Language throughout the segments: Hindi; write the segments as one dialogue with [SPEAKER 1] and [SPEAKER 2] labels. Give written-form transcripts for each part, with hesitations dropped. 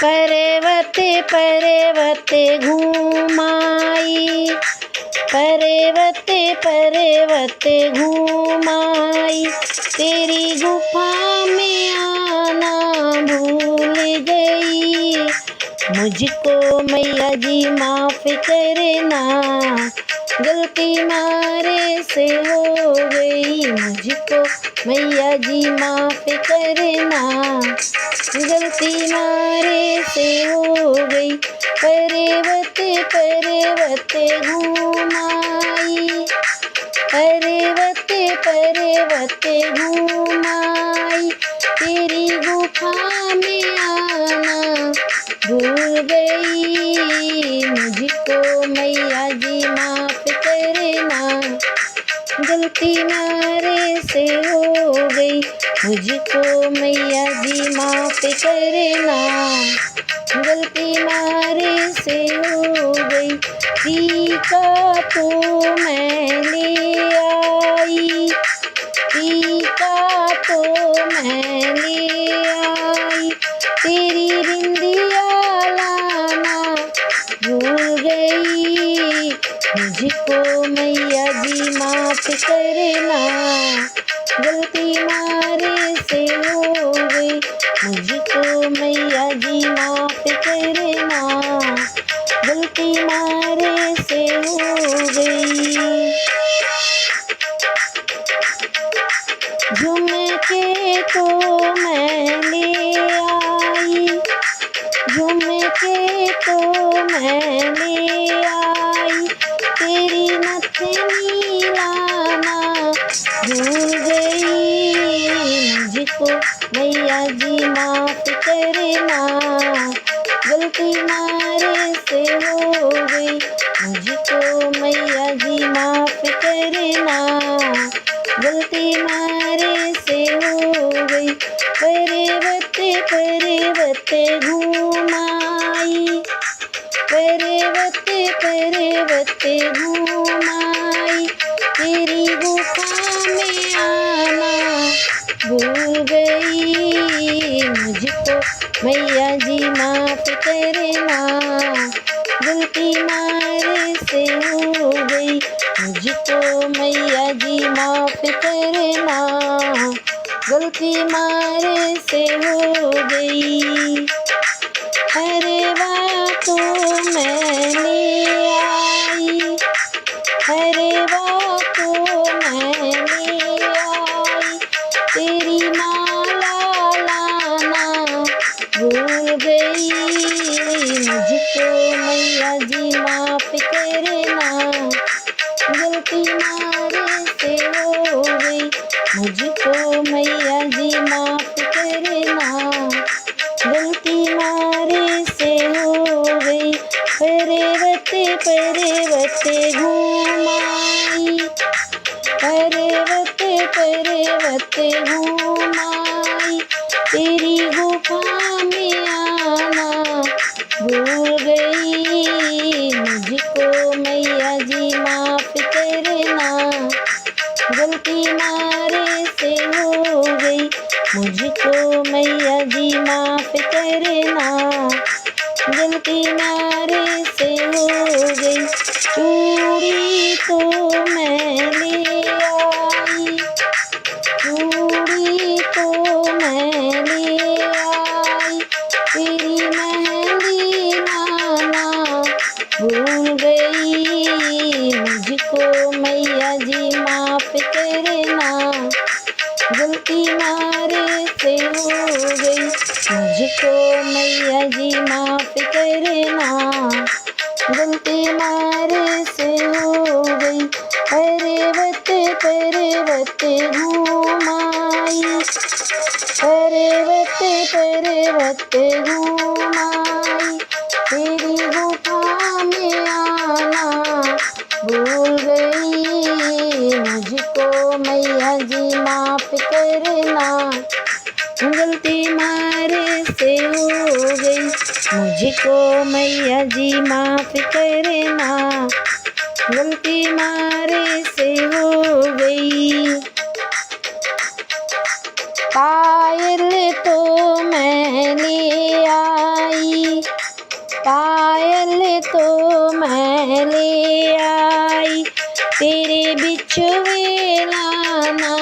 [SPEAKER 1] पर्वत पर्वत घूमाई, पर्वत पर्वत घूमाई, तेरी गुफा में आना भूल गई। मुझको मैया जी माफ़ करना, गलती मारे से हो गई। मुझको मैया जी माफ़ करना, गलती मारे से हो गई। पर्वत पर्वत घूमाई, पर्वत पर्वत घूमाई, तेरी गुफा में आना भूल गई। मुझको मैया जी माफ़ करना, गलती मारे से हो गई। मुझको मैया जी माफ़ करना, गलती मारे से हो गई। टीका तो मैं ले आई, टीका तो मैं ले आई, तेरी बिंदिया लाना भूल गई। मुझको मैया जी माफ़ करना, गलती मारे से हो गई। मुझको मैया जी माफ़ करना, गलती मारे से हो गई। झुमके तो मैं ले आई, झुमके तो मैं ले आई, तेरी नथनी लाना भूल गई। मुझको मैया जी माफ़ करना, गलती मारे से हो गई। मुझको मैया जी माफ़ करना, गलती मारे से हो गई। पर्वत पर्वत घूमाई, पर्वत पर्वत घूमाई, तेरी गुफा में आना भूल गई। मुझको मैया जी माफ़ करना, गलती मारे से हो गई। मुझको मैया जी माफ़ करना, गलती मारे से हो गई। हरवा तो मैं ले आई, हरवा तो मैं ले आई, तेरी माला लाना भूल गई। मुझको मैया जी माफ़ करना, गलती मारे से हो गई। मुझको मैया जी माफ़ करना, गलती मारे से हो गई। पर्वत पर्वत घूमाई, पर्वत पर्वत घूमाई, तेरी गुफा में आना भूल गई। मुझको मैया जी माफ़ करना, गलती मारे से हो गई। मुझको मैया जी माफ़ करना, गलती मारे से हो गई। चूड़ी तो मैं ले आई, चूड़ी तो मैं ले आई, तेरी मेहंदी लाना भूल गई। मुझको मैया जी माफ़ करना, गलती मारे से हो गई। मुझको मैया जी माफ़ करना, गलती मारे से हो गई। पर्वत पर्वत घूमाई, पर्वत पर्वत घूमाई, तेरी गुफा में आना भूल गई। मुझको मैया जी माफ़ करना, गलती मारे से हो गई। मुझको मैया जी माफ़ करना, गलती मारे से हो गई। पायल तो मैं ले आई, पायल तो मैं ले आई, तेरे बिछुए लाना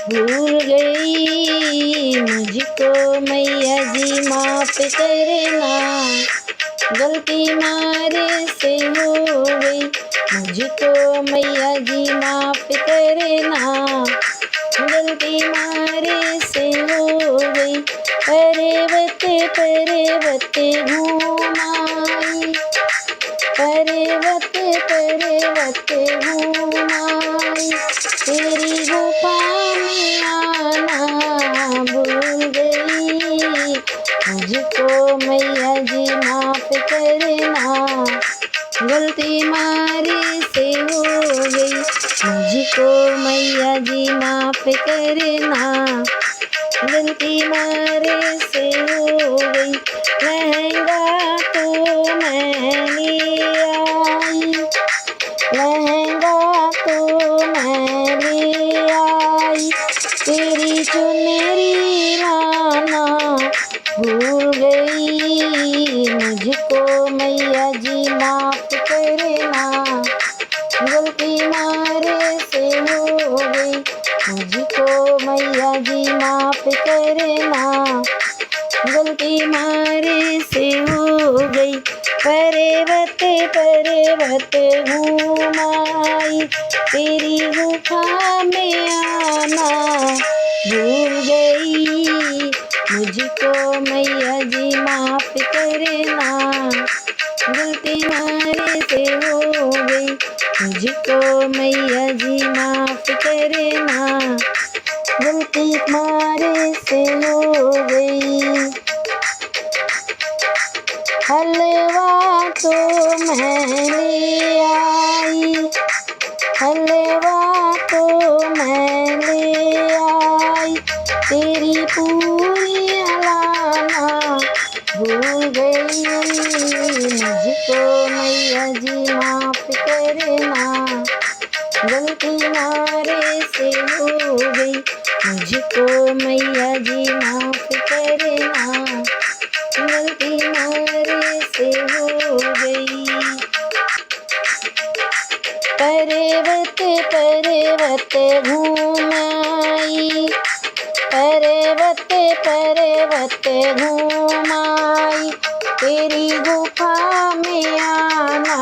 [SPEAKER 1] भूल गई। मुझको मैया जी माफ करना, गलती मारे से हो गई। मुझको मैया जी माफ करना, गलती मारे से हो गई। पर्वत पर्वत घूमाई, पर्वत पर्वत घूमाई, तेरी गुफा में आना भूल गई। मुझको मैया जी माफ करना, गलती मारे से हो गई। मुझको मैया जी माफ करना, गलती मारे से हो गई। लहंगा तो मैं ले आई, लहंगा तो मैं ले आई, तेरी चुनरी लाना भूल गई। मुझको मैया जी माफ करना, गलती मारे से हो गई। मुझको मैया जी माफ करना, गलती मारे से हो गई। पर्वत पर्वत घूमाई, तेरी गुफा में आना भूल गई। मुझको मैया जी माफ करना, गलती मारे से हो गई। मुझको मैया जी माफ करना, गलती मारे से हो गई। हलवा तो मैं ले आई, हलवा तो मैं ले आई, तेरी पूरियां लाना भूल गई। मुझको मैया जी माफ करना, गलती मारे से हो गई। मुझको मैया जी माफ करना, गलती मारे से हो गई। पर्वत पर्वत घूमाई, पर्वत पर्वत घूमाई, तेरी गुफा में आना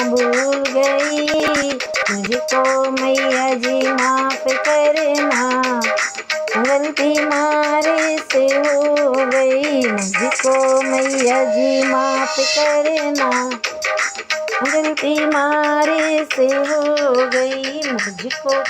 [SPEAKER 1] भूल गई। मुझको मैया जी माफ करना, गलती मारे से हो गई। मुझको मैया जी माफ करना, गलती मारे से हो गई। मुझको